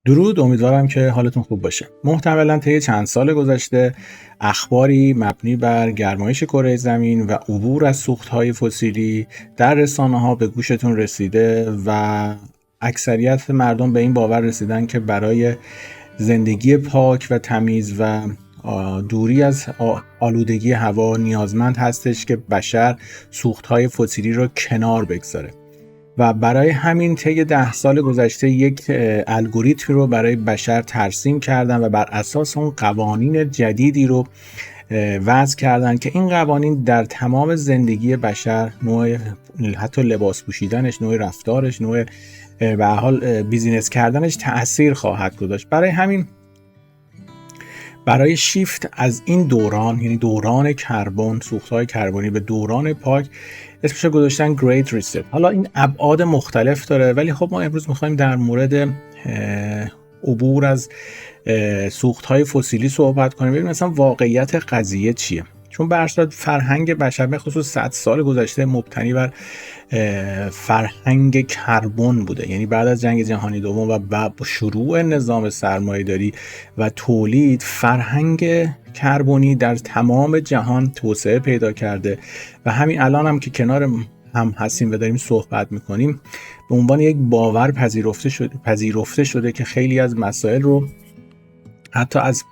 درود، امیدوارم که حالتون خوب باشه. محتملاً طی چند سال گذشته اخباری مبنی بر گرمایش کره زمین و عبور از سوخت‌های فسیلی در رسانه‌ها به گوشتون رسیده و اکثریت مردم به این باور رسیدن که برای زندگی پاک و تمیز و دوری از آلودگی هوا نیازمند هستش که بشر سوخت‌های فسیلی رو کنار بگذاره. و برای همین طی 10 سال گذشته یک الگوریتم رو برای بشر ترسیم کردن و بر اساس اون قوانین جدیدی رو وضع کردن که این قوانین در تمام زندگی بشر، نوع حتی لباس پوشیدنش، نوع رفتارش، نوع به هر حال بیزینس کردنش تأثیر خواهد گذاشت. برای همین برای شیفت از این دوران، یعنی دوران کربن، سوخت‌های کربنی، به دوران پاک، اسمش رو گذاشتن Great Reset. حالا این ابعاد مختلف داره، ولی خب ما امروز می‌خوایم در مورد عبور از سوخت‌های فسیلی صحبت کنیم، ببینیم مثلا واقعیت قضیه چیه. چون به هر صورت فرهنگ بشر به خصوص 100 سال گذشته مبتنی بر فرهنگ کربن بوده. یعنی بعد از جنگ جهانی دوم و با شروع نظام سرمایه‌داری و تولید، فرهنگ کربنی در تمام جهان توسعه پیدا کرده و همین الان هم که کنار هم هستیم و داریم صحبت میکنیم به عنوان یک باور پذیرفته شده که خیلی از مسائل رو، حتی از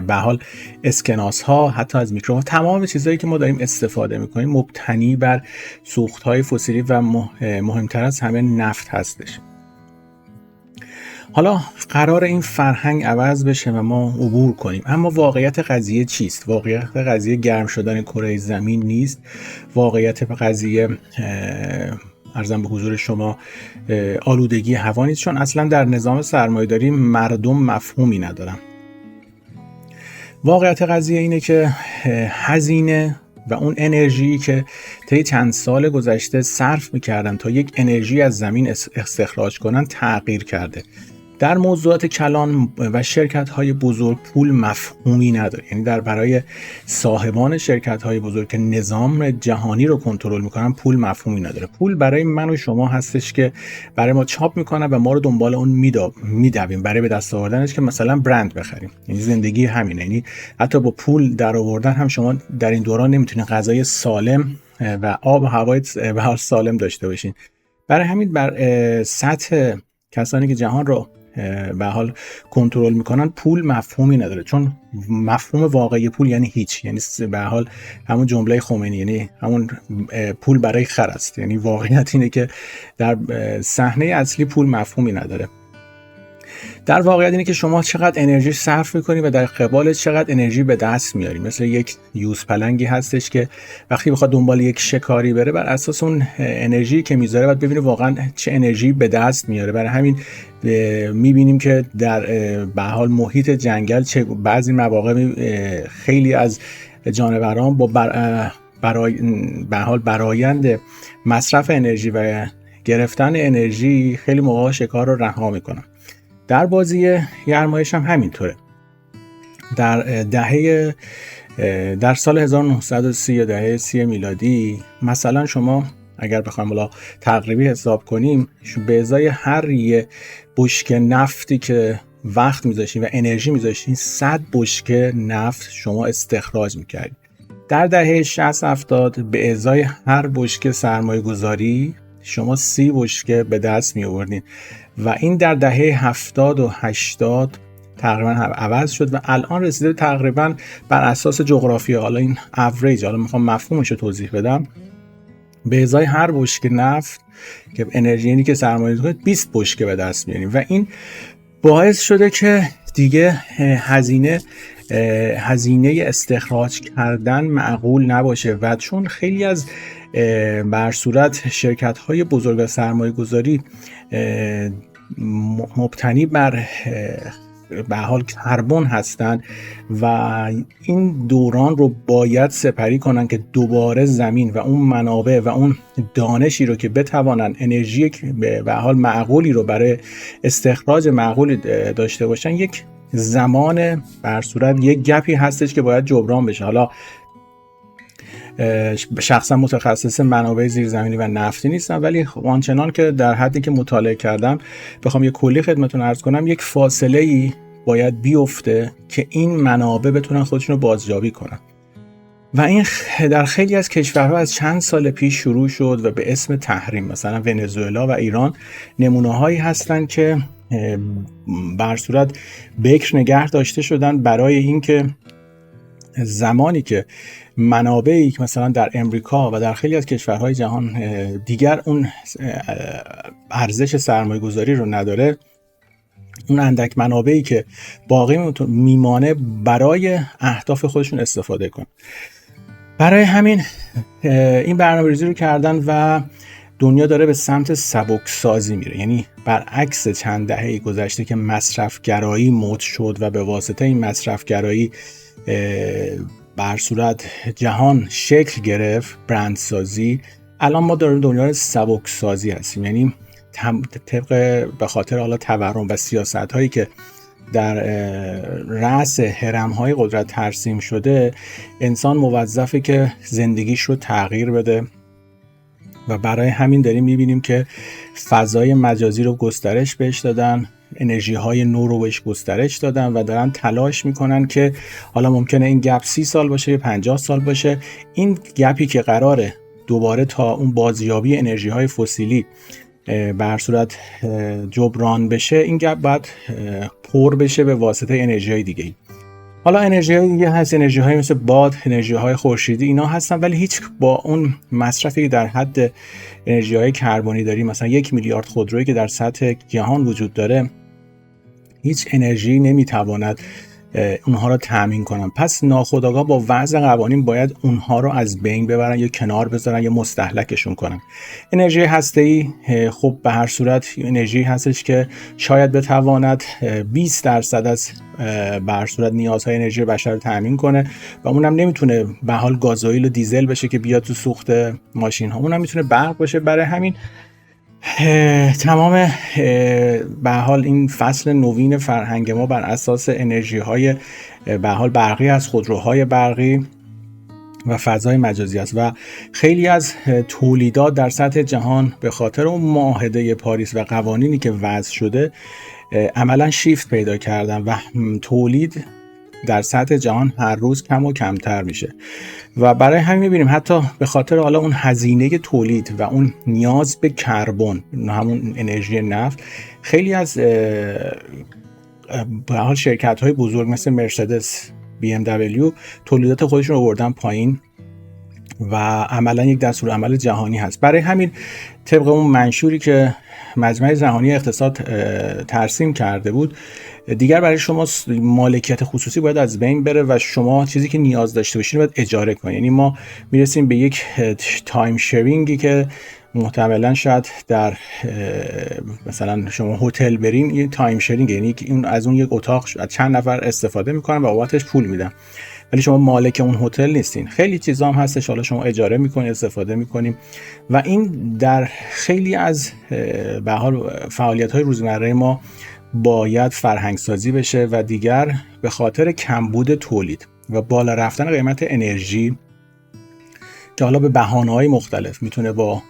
به حال اسکناس ها، حتی از میکروفون، تمام چیزهایی که ما داریم استفاده میکنیم مبتنی بر سوخت های فسیلی و مهمتر از همه نفت هستش. حالا قرار این فرهنگ عوض بشه و ما عبور کنیم، اما واقعیت قضیه چیست؟ واقعیت قضیه گرم شدن کره زمین نیست. واقعیت قضیه عرضم به حضور شما آلودگی هوا نیست، چون اصلا در نظام سرمایه‌داری مردم مفهومی ندارن. واقعیت قضیه اینه که هزینه و اون انرژی که طی چند سال گذشته صرف می‌کردن تا یک انرژی از زمین استخراج کنن تغییر کرده. در موضوعات کلان و شرکت‌های بزرگ پول مفهومی نداره. یعنی برای صاحبان شرکت‌های بزرگ که نظام جهانی رو کنترل می‌کنن پول مفهومی نداره. پول برای من و شما هستش که برای ما چاپ می‌کنه و ما رو دنبال اون میدویم برای به دست آوردنش که مثلا برند بخریم. یعنی زندگی همینه. یعنی حتی با پول در آوردن هم شما در این دوران نمیتونید غذای سالم و آب و هوای سالم داشته باشین. برای همین بر سطح کسانی که جهان رو به حال کنترل میکنن پول مفهومی نداره، چون مفهوم واقعی پول یعنی هیچ. یعنی به حال همون جمله خمینی، یعنی همون پول برای خر است. یعنی واقعیت اینه که در صحنه اصلی پول مفهومی نداره. در واقعیت اینه که شما چقدر انرژی صرف میکنید و در قبال چقدر انرژی به دست میارید. مثل یک یوز پلنگی هستش که وقتی بخواد دنبال یک شکاری بره، بر اساس اون انرژی که میذاره باید ببینه واقعا چه انرژی به دست میاره. برای همین میبینیم که در به حال محیط جنگل بعضی مواقع خیلی از جانوران با به حال برآیند مصرف انرژی و گرفتن انرژی خیلی موقع شکار رو رها میکنن. در بازی گرمایش هم همینطوره. در سال 1930 یا دهه 30 میلادی مثلا شما اگر بخوایم تقریبی حساب کنیم، به ازای هر یه بشکه نفتی که وقت میذاشتین و انرژی میذاشتین 100 بشکه نفت شما استخراج میکردید. در دهه 60-70 به ازای هر بشکه سرمایه گذاری شما 30 بشکه به دست می آوردین و این در دهه 70 و 80 تقریبا عوض شد و الان رسیده تقریبا بر اساس جغرافیا. حالا این اوریج، حالا میخوام مفهومش رو توضیح بدم. به ازای هر بشکه نفت که انرژی یعنی که سرمایه گذاری 20 بشکه به دست میاریم و این باعث شده که دیگه هزینه استخراج کردن معقول نباشه و چون خیلی از بر صورت شرکت‌های بزرگ و سرمایه‌گذاری مبتنی بر به حال کربن هستن و این دوران رو باید سپری کنن که دوباره زمین و اون منابع و اون دانشی رو که بتوانن انرژی به حال معقولی رو برای استخراج معقولی داشته باشن، یک زمان بر صورت یک گپی هستش که باید جبران بشه. حالا شخصا متخصص منابع زیرزمینی و نفتی نیستم، ولی آنچنان که در حدی که مطالعه کردم بخوام یک کلی خدمتتون عرض کنم، یک فاصله‌ای باید بیفته که این منابع بتونن خودشون رو بازیابی کنن و این در خیلی از کشورها از چند سال پیش شروع شد و به اسم تحریم، مثلا ونزوئلا و ایران نمونه‌هایی هستن که بر صورت بکر نگه داشته شدن برای اینکه زمانی که منابعی که مثلا در امریکا و در خیلی از کشورهای جهان دیگر اون ارزش سرمایه‌گذاری رو نداره، اون اندک منابعی که باقی میمانه برای اهداف خودشون استفاده کن. برای همین این برنامه‌ریزی رو کردن و دنیا داره به سمت سبکسازی میره، یعنی برعکس چند دهه گذشته که مصرفگرایی مد شد و به واسطه این مصرفگرایی بر صورت جهان شکل گرفت، برندسازی، الان ما داریم دنیای سبکسازی هستیم. یعنی طبق به خاطر حالا تورم و سیاست‌هایی که در رأس هرم‌های قدرت ترسیم شده، انسان موظفه که زندگیش رو تغییر بده و برای همین داریم می‌بینیم که فضای مجازی رو گسترش بهش دادن، انرژی‌های نو رو بهش گسترش دادن و دارن تلاش میکنن که حالا ممکنه این گپ 30 سال باشه یا 50 سال باشه، این گپی که قراره دوباره تا اون بازیابی انرژی‌های فسیلی بر صورت جبران بشه، این گپ باید پر بشه به واسطه انرژی‌های دیگه. حالا انرژی‌های دیگه هست، انرژی‌های مثل باد، انرژی‌های خورشیدی، اینا هستن، ولی هیچ با اون مصرفی در حد انرژی‌های کربنی داریم، مثلا 1 میلیارد خودرویی که در سطح جهان وجود داره، هیچ انرژی نمیتواند اونها رو تامین کنن. پس ناخودآگاه با وضع قوانین باید اونها رو از بین ببرن یا کنار بذارن یا مستهلکشون کنن. انرژی هسته‌ای خب به هر صورت انرژی هستش که شاید بتواند 20% از به هر صورت نیازهای انرژی بشر رو تامین کنه و اونم نمیتونه به حال گازوئیل و دیزل بشه که بیاد تو سوخت ماشین ها، اونم میتونه برق باشه. برای همین تمام به حال این فصل نوین فرهنگ ما بر اساس انرژی های به حال برقی از خودروهای برقی و فضای مجازی است و خیلی از تولیدات در سطح جهان به خاطر اون معاهده پاریس و قوانینی که وضع شده عملا شیفت پیدا کردن و تولید در سطح جهان هر روز کم و کمتر میشه و برای همین میبینیم حتی به خاطر حالا اون هزینه تولید و اون نیاز به کربن، همون انرژی نفت، خیلی از به حال شرکت های بزرگ مثل مرسدس، BMW تولیدات خودشون رو آوردن پایین و عملا یک دستورالعمل جهانی هست. برای همین طبق اون منشوری که مجمع جهانی اقتصاد ترسیم کرده بود، دیگر برای شما مالکیت خصوصی باید از بین بره و شما چیزی که نیاز داشته باشین باید اجاره کنید. یعنی ما میرسیم به یک تایم شیرینگی که محتملا شاید در مثلا شما هتل برین، یه تایم شیرینگ، یعنی اون از اون یک اتاق چند نفر استفاده میکنن و بابتش پول میدن، ولی شما مالک اون هتل نیستین. خیلی چیزا هم هستش حالا شما اجاره میکنید، استفاده میکنیم و این در خیلی از به حال فعالیت‌های روزمره ما باید فرهنگ سازی بشه و دیگر به خاطر کمبود تولید و بالا رفتن قیمت انرژی که حالا به بهانه‌های مختلف، میتونه با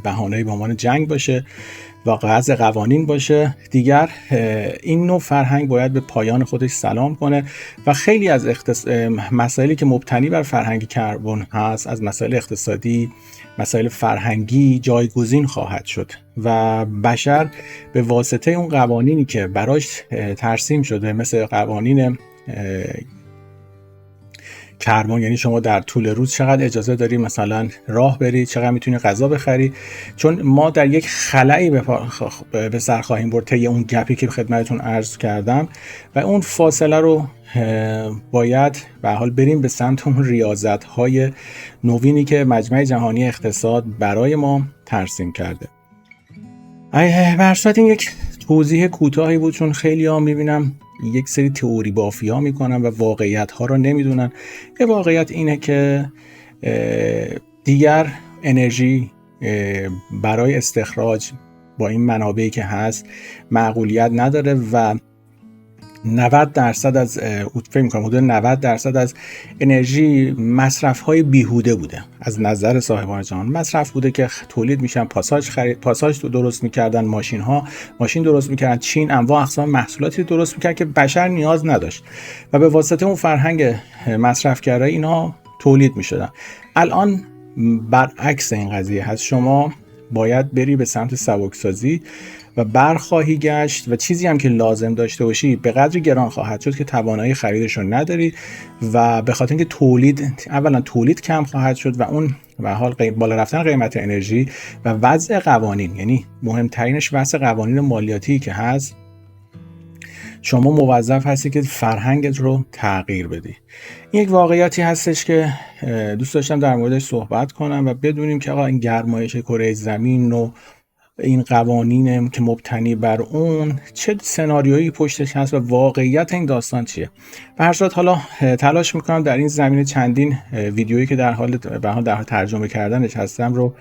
بهانه‌ای به عنوان جنگ باشه و وضع قوانین باشه، دیگر این نوع فرهنگ باید به پایان خودش سلام کنه و خیلی از مسائلی که مبتنی بر فرهنگ کربن هست، از مسائل اقتصادی، مسائل فرهنگی جایگزین خواهد شد و بشر به واسطه اون قوانینی که براش ترسیم شده، مثل قوانین کربن، یعنی شما در طول روز چقدر اجازه داری مثلا راه بری، چقدر میتونی غذا بخری، چون ما در یک خلایی به سر خواهیم برد طی اون گپی که خدمتتون عرض کردم و اون فاصله رو باید به حال بریم به سمت اون ریاضت‌های نوینی که مجمع جهانی اقتصاد برای ما ترسیم کرده. برصورت این یک توضیح کوتاهی بود، چون خیلی ها میبینم یک سری تئوری بافی ها میکنن و واقعیت ها رو نمیدونن. یه واقعیت اینه که دیگر انرژی برای استخراج با این منابعی که هست معقولیت نداره و 90% از فکر می‌کنم حدود 90% از انرژی مصرف‌های بیهوده بوده از نظر صاحبان جهان. مصرف بوده که تولید میشن، پاساژ درست می‌کردن، ماشین درست می‌کردن، چین انواع اقسام محصولاتی درست می‌کرد که بشر نیاز نداشت و به واسطه اون فرهنگ مصرف‌گرایی اینها تولید می‌شدن. الان برعکس این قضیه هست. شما باید بری به سمت سبکسازی و برخواهی گشت و چیزی هم که لازم داشته باشی به قدری گران خواهد شد که توانایی خریدش رو نداری و به خاطر اینکه تولید کم خواهد شد و اون به حال بالا رفتن قیمت انرژی و وضع قوانین، یعنی مهمترینش وضع قوانین مالیاتی که هست، شما موظف هستی که فرهنگت رو تغییر بدی. این یک واقعیتی هستش که دوست داشتم در موردش صحبت کنم و بدونیم که آقا این گرمایش کره زمین و این قوانین که مبتنی بر اون چه سناریویی پشتش هست و واقعیت این داستان چیه. به هر صورت حالا تلاش میکنم در این زمینه چندین ویدیویی که در حال ترجمه کردنش هستم رو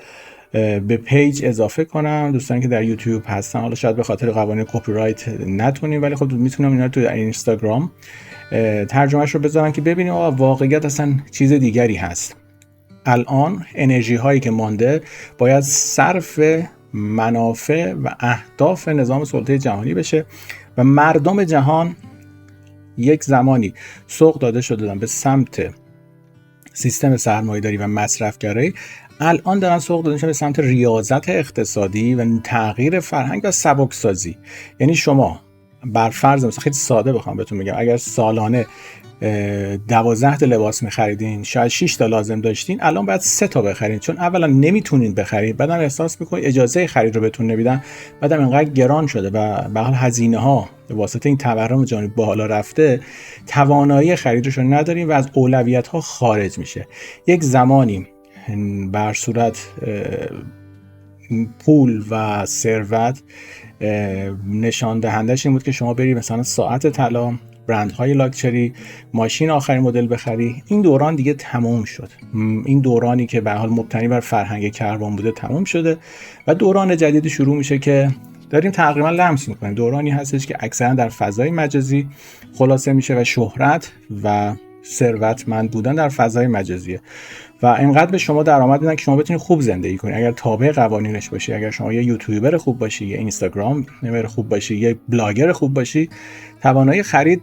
به پیج اضافه کنم. دوستانی که در یوتیوب هستن حالا شاید به خاطر قوانین کپی رایت نتونیم، ولی خب میتونم اینا رو تو اینستاگرام ترجمهش رو بذارم که ببینیم آقا واقعیت اصلا چیز دیگری هست. الان انرژی هایی که مانده باید صرف منافع و اهداف نظام سلطه جهانی بشه و مردم جهان یک زمانی سوق داده شدن به سمت سیستم سرمایه‌داری و مصرفگرایی، الان دارن سوق داده شدن به سمت ریاضت اقتصادی و تغییر فرهنگ و سبکسازی. یعنی شما بر فرض مثلا خیلی ساده بخوام بهتون بگم، اگر سالانه 12 تا لباس می‌خریدین، شاید 6 تا لازم داشتین، الان باید 3 تا بخرید، چون اولا نمیتونین بخرید، بعدم احساس می‌کنید اجازه خرید رو بهتون نمیدن، بعدم اینقدر گران شده و به حال هزینه‌ها به واسطه این تورم جهانی بالا رفته، توانایی خریدش رو نداریم و از اولویت‌ها خارج میشه. یک زمانی بر صورت پول و ثروت نشان دهندش این بود که شما بری مثلا ساعت طلا، برندهای لاکچری، ماشین آخرین مدل بخری. این دوران دیگه تموم شد. این دورانی که به حال مبتنی بر فرهنگ کربن بوده تموم شده و دوران جدید شروع میشه که داریم تقریبا لمس میکنیم. دورانی هستش که اکثرا در فضای مجازی خلاصه میشه و شهرت و ثروتمند بودن در فضای مجازیه و اینقدر به شما درآمد میدن که شما بتونید خوب زندگی کنید اگر تابع قوانینش باشی. اگر شما یه یوتیوبر خوب باشی، یه اینستاگرامر خوب باشی، یه بلاگر خوب باشی، توانایی خرید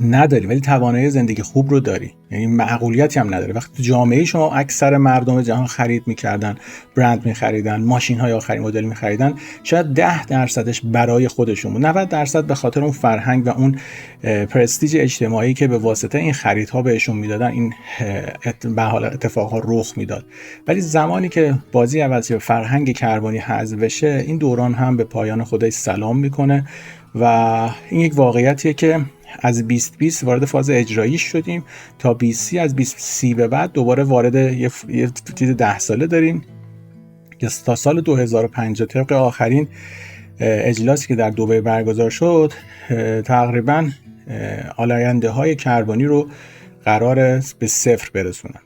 نداری ولی توانایی زندگی خوب رو داری، یعنی معقولیتی هم نداره. وقتی جامعه شما اکثر مردم جهان خرید میکردن، برند میخریدن، ماشین های آخرین مدل میخریدن، شاید 10% برای خودشون بود، 90% به خاطر اون فرهنگ و اون پرستیژ اجتماعی که به واسطه این خریدها بهشون میدادن، این به حال اتفاقها رخ میداد. ولی زمانی که بازی عوض شه، فرهنگ کربنی حذف بشه، این دوران هم به پایان خودش سلام میکنه و این یک واقعیتیه که از 2020 وارد فاز اجرایی شدیم تا 2030. از 2030 به بعد دوباره وارد یه چیز 10 ساله داریم که تا سال 2050 طبق آخرین اجلاسی که در دبی برگزار شد تقریبا آلاینده های کربنی رو قراره به صفر برسونن.